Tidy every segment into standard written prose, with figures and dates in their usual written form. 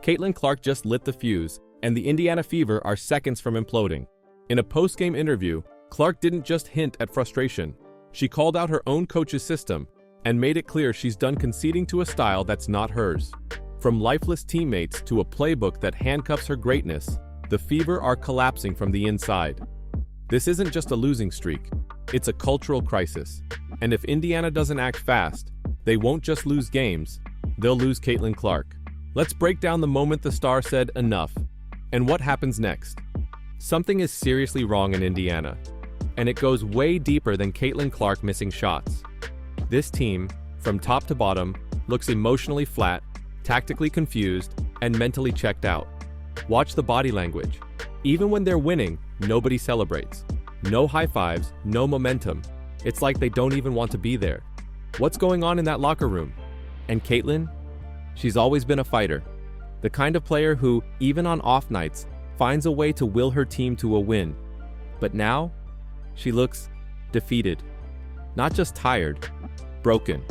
Caitlin Clark just lit the fuse, and the Indiana Fever are seconds from imploding. In a post-game interview, Clark didn't just hint at frustration. She called out her own coach's system and made it clear she's done conceding to a style that's not hers. From lifeless teammates to a playbook that handcuffs her greatness, the Fever are collapsing from the inside. This isn't just a losing streak, it's a cultural crisis. And if Indiana doesn't act fast, they won't just lose games, they'll lose Caitlin Clark. Let's break down the moment the star said enough, and what happens next. Something is seriously wrong in Indiana, and it goes way deeper than Caitlin Clark missing shots. This team, from top to bottom, looks emotionally flat, tactically confused, and mentally checked out. Watch the body language. Even when they're winning, nobody celebrates. No high fives, no momentum. It's like they don't even want to be there. What's going on in that locker room? And Caitlin? She's always been a fighter. The kind of player who, even on off nights, finds a way to will her team to a win. But now, she looks defeated. Not just tired, broken.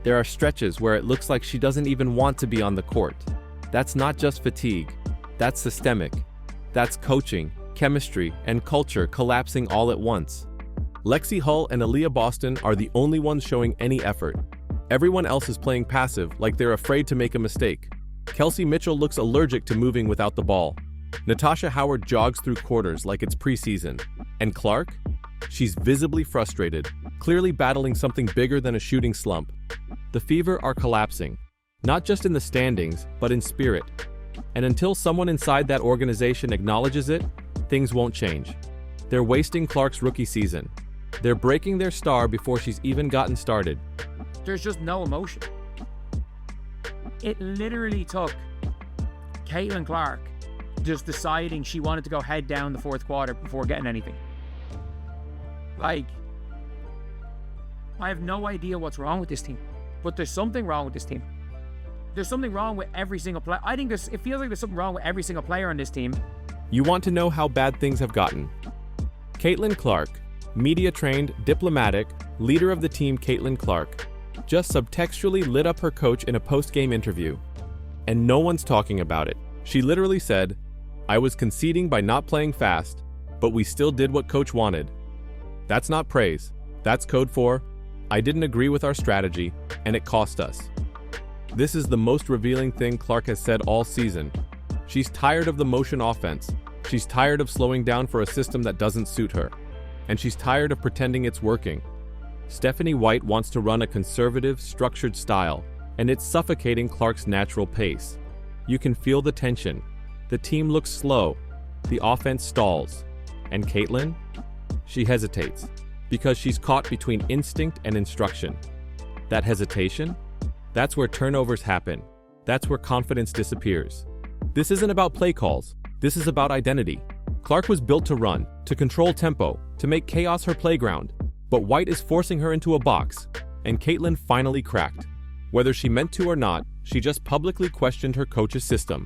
There are stretches where it looks like she doesn't even want to be on the court. That's not just fatigue. That's systemic. That's coaching, chemistry, and culture collapsing all at once. Lexi Hull and Aaliyah Boston are the only ones showing any effort. Everyone else is playing passive, like they're afraid to make a mistake. Kelsey Mitchell looks allergic to moving without the ball. Natasha Howard jogs through quarters like it's preseason. And Clark? She's visibly frustrated, clearly battling something bigger than a shooting slump. The Fever are collapsing, not just in the standings, but in spirit. And until someone inside that organization acknowledges it, things won't change. They're wasting Clark's rookie season. They're breaking their star before she's even gotten started. There's just no emotion. It literally took Caitlin Clark just deciding she wanted to go head down the fourth quarter before getting anything. Like, I have no idea what's wrong with this team, but there's something wrong with this team. There's something wrong with every single player. I think it feels like there's something wrong with every single player on this team. You want to know how bad things have gotten? Caitlin Clark, media-trained, diplomatic, leader of the team Caitlin Clark, just subtextually lit up her coach in a post-game interview. And no one's talking about it. She literally said, "I was conceding by not playing fast, but we still did what coach wanted." That's not praise. That's code for, "I didn't agree with our strategy, and it cost us." This is the most revealing thing Clark has said all season. She's tired of the motion offense. She's tired of slowing down for a system that doesn't suit her. And she's tired of pretending it's working. Stephanie White wants to run a conservative, structured style, and it's suffocating Clark's natural pace. You can feel the tension. The team looks slow. The offense stalls. And Caitlin? She hesitates, because she's caught between instinct and instruction. That hesitation? That's where turnovers happen. That's where confidence disappears. This isn't about play calls. This is about identity. Clark was built to run, to control tempo, to make chaos her playground. But White is forcing her into a box, and Caitlin finally cracked. Whether she meant to or not, she just publicly questioned her coach's system.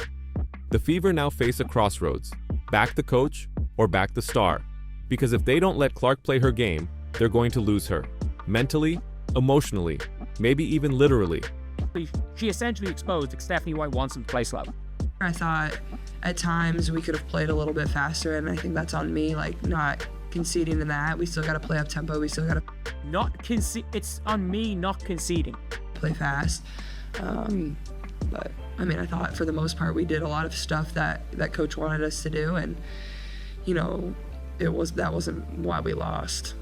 The Fever now face a crossroads. Back the coach or back the star. Because if they don't let Clark play her game, they're going to lose her. Mentally, emotionally, maybe even literally. She essentially exposed that Stephanie White wants them to play slow. I thought at times we could have played a little bit faster, and I think that's on me, like not conceding in that. We still got to play up tempo. We still got to It's on me not conceding. Play fast. But I mean, I thought for the most part we did a lot of stuff that coach wanted us to do, and you know, that wasn't why we lost.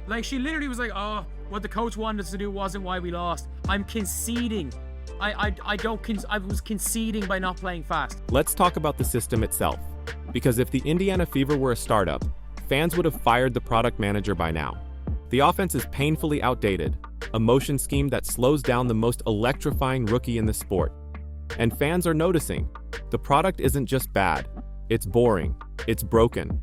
Like, she literally was like, "Oh, what the coach wanted us to do wasn't why we lost. I'm conceding. I was conceding by not playing fast." Let's talk about the system itself. Because if the Indiana Fever were a startup, fans would have fired the product manager by now. The offense is painfully outdated, a motion scheme that slows down the most electrifying rookie in the sport. And fans are noticing. The product isn't just bad. It's boring. It's broken.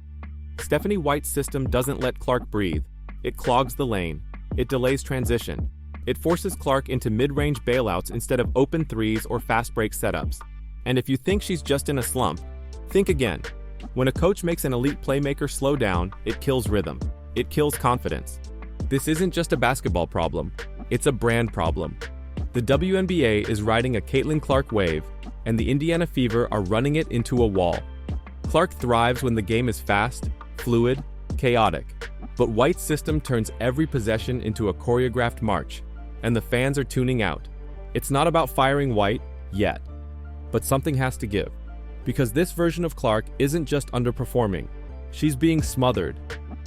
Stephanie White's system doesn't let Clark breathe. It clogs the lane. It delays transition. It forces Clark into mid-range bailouts instead of open threes or fast break setups. And if you think she's just in a slump, think again. When a coach makes an elite playmaker slow down, it kills rhythm. It kills confidence. This isn't just a basketball problem. It's a brand problem. The WNBA is riding a Caitlin Clark wave, and the Indiana Fever are running it into a wall. Clark thrives when the game is fast, fluid, chaotic, but White's system turns every possession into a choreographed march, and the fans are tuning out. It's not about firing White, yet. But something has to give, because this version of Clark isn't just underperforming, she's being smothered,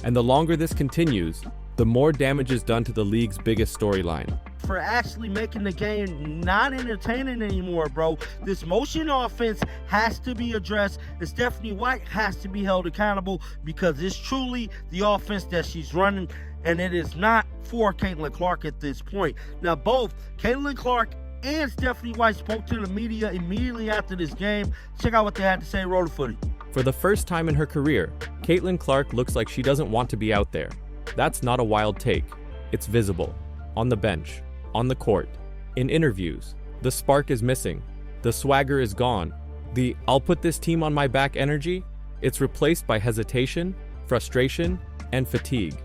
and the longer this continues, the more damage is done to the league's biggest storyline. For actually making the game not entertaining anymore, bro. This motion offense has to be addressed. And Stephanie White has to be held accountable because it's truly the offense that she's running, and it is not for Caitlin Clark at this point. Now, both Caitlin Clark and Stephanie White spoke to the media immediately after this game. Check out what they had to say. Roll the footy. For the first time in her career, Caitlin Clark looks like she doesn't want to be out there. That's not a wild take. It's visible. On the bench, on the court, in interviews. The spark is missing. The swagger is gone. The "I'll put this team on my back" energy, it's replaced by hesitation, frustration, and fatigue.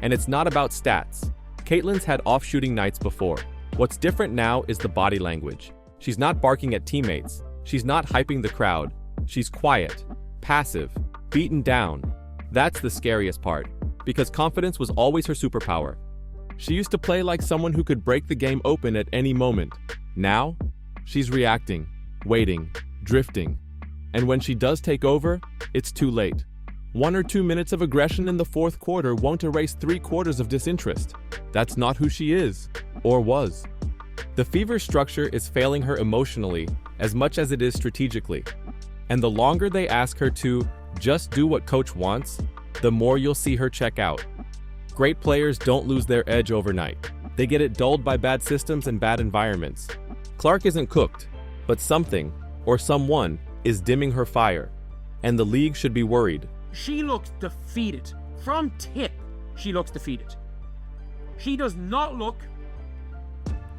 And it's not about stats. Caitlin's had off-shooting nights before. What's different now is the body language. She's not barking at teammates. She's not hyping the crowd. She's quiet, passive, beaten down. That's the scariest part, because confidence was always her superpower. She used to play like someone who could break the game open at any moment. Now, she's reacting, waiting, drifting. And when she does take over, it's too late. 1 or 2 minutes of aggression in the fourth quarter won't erase 3/4 of disinterest. That's not who she is, or was. The Fever's structure is failing her emotionally as much as it is strategically. And the longer they ask her to just do what coach wants, the more you'll see her check out. Great players don't lose their edge overnight. They get it dulled by bad systems and bad environments. Clark isn't cooked, but something, or someone, is dimming her fire. And the league should be worried. She looks defeated. From tip, she looks defeated. She does not look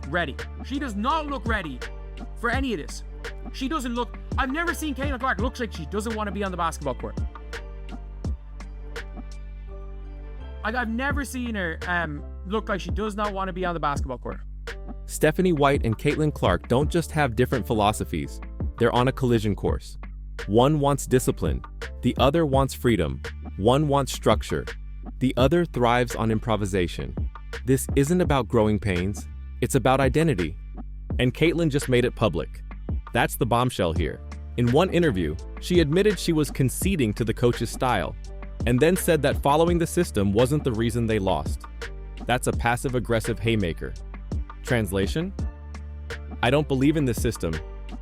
ready. She does not look ready for any of this. She doesn't look... I've never seen Caitlin Clark look like she doesn't want to be on the basketball court. I've never seen her look like she does not want to be on the basketball court. Stephanie White and Caitlin Clark don't just have different philosophies. They're on a collision course. One wants discipline. The other wants freedom. One wants structure. The other thrives on improvisation. This isn't about growing pains. It's about identity. And Caitlin just made it public. That's the bombshell here. In one interview, she admitted she was conceding to the coach's style, and then said that following the system wasn't the reason they lost. That's a passive-aggressive haymaker. Translation? I don't believe in this system,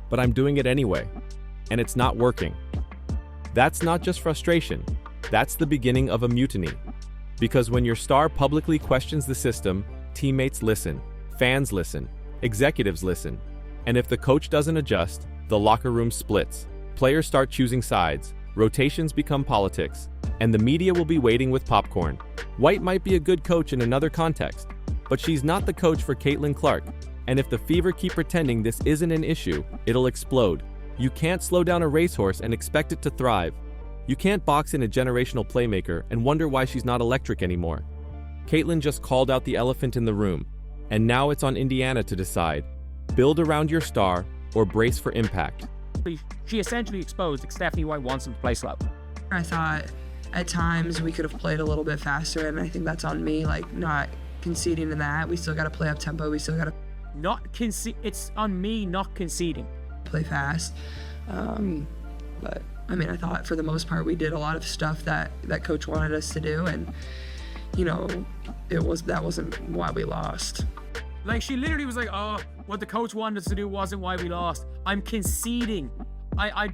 but I'm doing it anyway, and it's not working. That's not just frustration, that's the beginning of a mutiny. Because when your star publicly questions the system, teammates listen, fans listen, executives listen, and if the coach doesn't adjust, the locker room splits. Players start choosing sides, rotations become politics, and the media will be waiting with popcorn. White might be a good coach in another context, but she's not the coach for Caitlin Clark, and if the Fever keep pretending this isn't an issue, it'll explode. You can't slow down a racehorse and expect it to thrive. You can't box in a generational playmaker and wonder why she's not electric anymore. Caitlin just called out the elephant in the room, and now it's on Indiana to decide. Build around your star or brace for impact. She essentially exposed that Stephanie White wants them to play slow. I thought at times we could have played a little bit faster, and I think that's on me, like not conceding in that. We still got to play up tempo. We still got to It's on me not conceding. Play fast. But I mean, I thought for the most part we did a lot of stuff that coach wanted us to do, and you know, that wasn't why we lost. Like, she literally was like, oh, what the coach wanted us to do wasn't why we lost. I'm conceding. I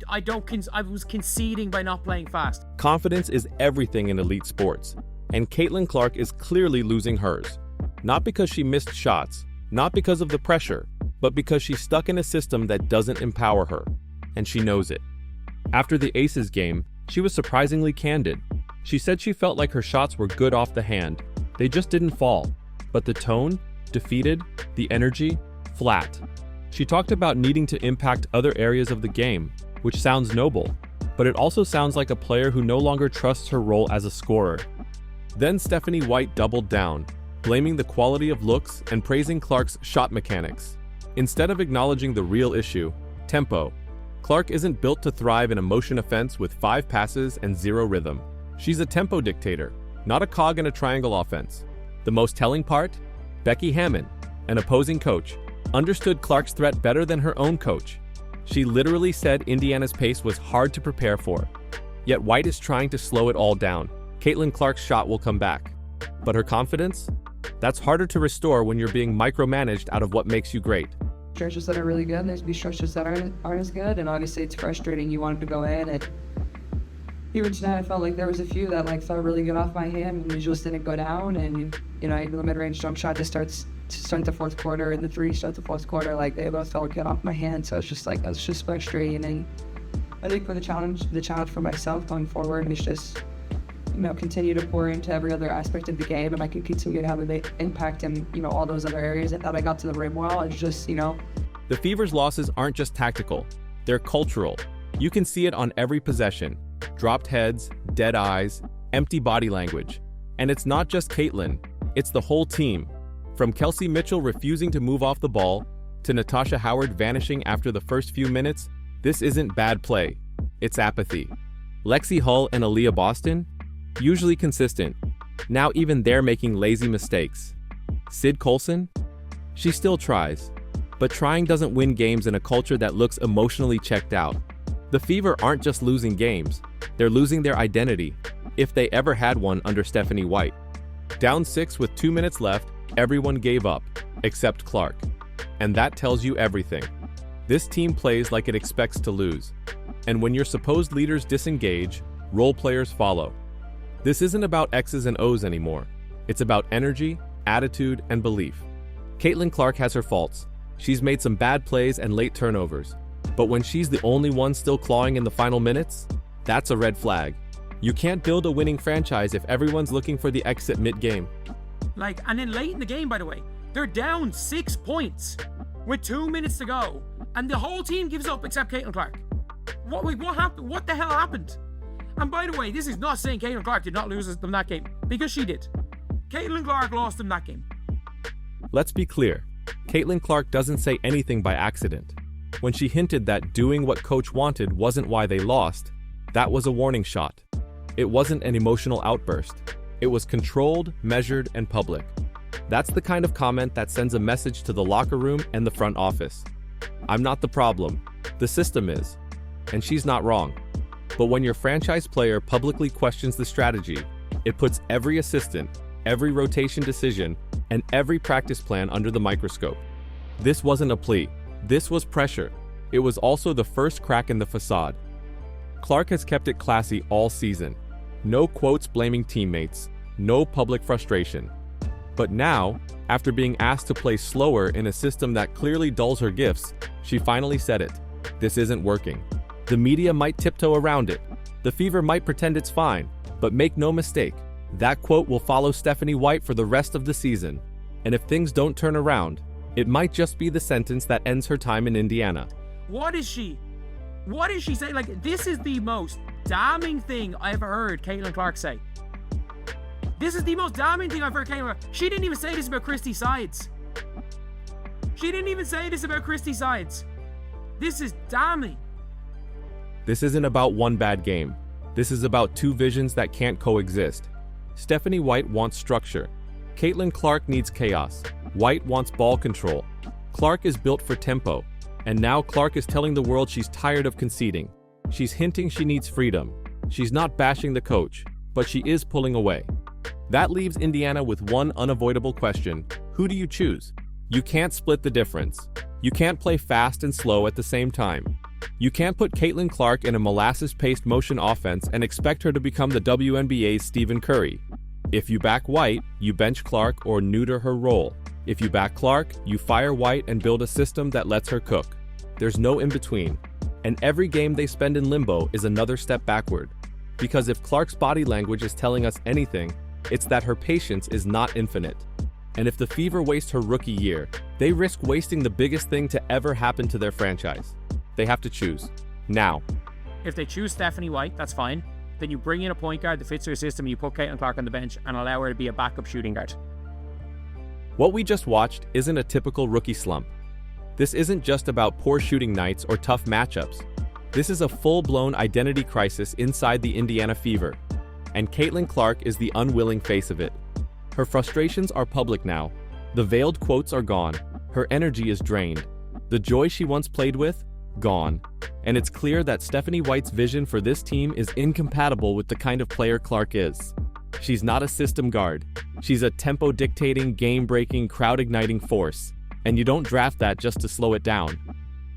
was conceding by not playing fast. Confidence is everything in elite sports, and Caitlin Clark is clearly losing hers. Not because she missed shots, not because of the pressure, but because she's stuck in a system that doesn't empower her, and she knows it. After the Aces game, she was surprisingly candid. She said she felt like her shots were good off the hand. They just didn't fall. But the tone, defeated, the energy, flat. She talked about needing to impact other areas of the game, which sounds noble, but it also sounds like a player who no longer trusts her role as a scorer. Then Stephanie White doubled down, blaming the quality of looks and praising Clark's shot mechanics. Instead of acknowledging the real issue, tempo, Clark isn't built to thrive in a motion offense with 5 passes and 0 rhythm. She's a tempo dictator, not a cog in a triangle offense. The most telling part? Becky Hammon, an opposing coach, understood Clark's threat better than her own coach. She literally said Indiana's pace was hard to prepare for. Yet White is trying to slow it all down. Caitlin Clark's shot will come back. But her confidence? That's harder to restore when you're being micromanaged out of what makes you great. Stretches that are really good, and there's be stretches that aren't as good, and obviously it's frustrating. You want them to go in, and even tonight I felt like there was a few that felt really good off my hand, and we just didn't go down. And even the mid-range jump shot to start the fourth quarter, and the 3 to start the fourth quarter, they both felt good off my hand. So it's just that's just frustrating. And I think for the challenge for myself going forward is just continue to pour into every other aspect of the game, and I can continue to have an impact in all those other areas. I thought I got to the rim well. It's just The Fever's losses aren't just tactical, they're cultural. You can see it on every possession. Dropped heads, dead eyes, empty body language. And it's not just Caitlin, it's the whole team. From Kelsey Mitchell refusing to move off the ball, to Natasha Howard vanishing after the first few minutes, this isn't bad play, it's apathy. Lexi Hull and Aaliyah Boston? Usually consistent. Now even they're making lazy mistakes. Sid Colson? She still tries. But trying doesn't win games in a culture that looks emotionally checked out. The Fever aren't just losing games, they're losing their identity, if they ever had one under Stephanie White. Down 6 with 2 minutes left, everyone gave up, except Clark. And that tells you everything. This team plays like it expects to lose. And when your supposed leaders disengage, role players follow. This isn't about X's and O's anymore. It's about energy, attitude, and belief. Caitlin Clark has her faults. She's made some bad plays and late turnovers. But when she's the only one still clawing in the final minutes, that's a red flag. You can't build a winning franchise if everyone's looking for the exit mid-game. And then late in the game, by the way, they're down 6 points with 2 minutes to go, and the whole team gives up except Caitlin Clark. What happened? What the hell happened? And by the way, this is not saying Caitlin Clark did not lose them that game, because she did. Caitlin Clark lost them that game. Let's be clear. Caitlin Clark doesn't say anything by accident. When she hinted that doing what coach wanted wasn't why they lost, that was a warning shot. It wasn't an emotional outburst. It was controlled, measured, and public. That's the kind of comment that sends a message to the locker room and the front office. I'm not the problem. The system is. And she's not wrong. But when your franchise player publicly questions the strategy, it puts every assistant, every rotation decision, and every practice plan under the microscope. This wasn't a plea. This was pressure. It was also the first crack in the facade. Clark has kept it classy all season. No quotes blaming teammates, no public frustration. But now, after being asked to play slower in a system that clearly dulls her gifts, she finally said it. This isn't working. The media might tiptoe around it. The Fever might pretend it's fine, but make no mistake, that quote will follow Stephanie White for the rest of the season. And if things don't turn around, it might just be the sentence that ends her time in Indiana. What is she saying? This is the most damning thing I've heard Caitlin Clark say. This is the most damning thing I've heard Caitlin Clark. She didn't even say this about Christy Sides. This is damning. This isn't about one bad game. This is about two visions that can't coexist. Stephanie White wants structure. Caitlin Clark needs chaos. White wants ball control. Clark is built for tempo. And now Clark is telling the world she's tired of conceding. She's hinting she needs freedom. She's not bashing the coach, but she is pulling away. That leaves Indiana with one unavoidable question. Who do you choose? You can't split the difference. You can't play fast and slow at the same time. You can't put Caitlin Clark in a molasses-paced motion offense and expect her to become the WNBA's Stephen Curry. If you back White, you bench Clark or neuter her role. If you back Clark, you fire White and build a system that lets her cook. There's no in-between. And every game they spend in limbo is another step backward. Because if Clark's body language is telling us anything, it's that her patience is not infinite. And if the Fever waste her rookie year, they risk wasting the biggest thing to ever happen to their franchise. They have to choose. Now. If they choose Stephanie White, that's fine. Then you bring in a point guard that fits her system, you put Caitlin Clark on the bench and allow her to be a backup shooting guard. What we just watched isn't a typical rookie slump. This isn't just about poor shooting nights or tough matchups. This is a full-blown identity crisis inside the Indiana Fever, and Caitlin Clark is the unwilling face of it. Her frustrations are public now. The veiled quotes are gone. Her energy is drained. The joy she once played with, gone. And it's clear that Stephanie White's vision for this team is incompatible with the kind of player Clark is. She's not a system guard. She's a tempo-dictating, game-breaking, crowd-igniting force. And you don't draft that just to slow it down.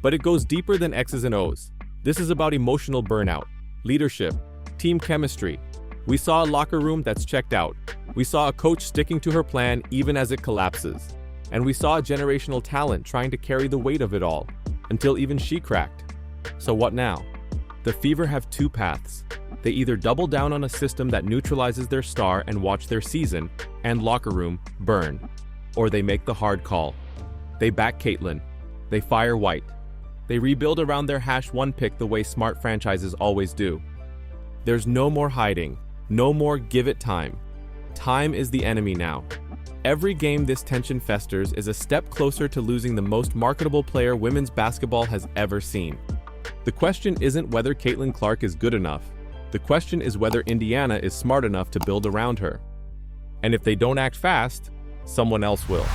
But it goes deeper than X's and O's. This is about emotional burnout, leadership, team chemistry. We saw a locker room that's checked out. We saw a coach sticking to her plan even as it collapses. And we saw a generational talent trying to carry the weight of it all, until even she cracked. So what now? The Fever have two paths. They either double down on a system that neutralizes their star and watch their season and locker room burn, or they make the hard call. They back Caitlin. They fire White. They rebuild around their #1 pick the way smart franchises always do. There's no more hiding, no more give it time. Time is the enemy now. Every game this tension festers is a step closer to losing the most marketable player women's basketball has ever seen. The question isn't whether Caitlin Clark is good enough. The question is whether Indiana is smart enough to build around her. And if they don't act fast, someone else will.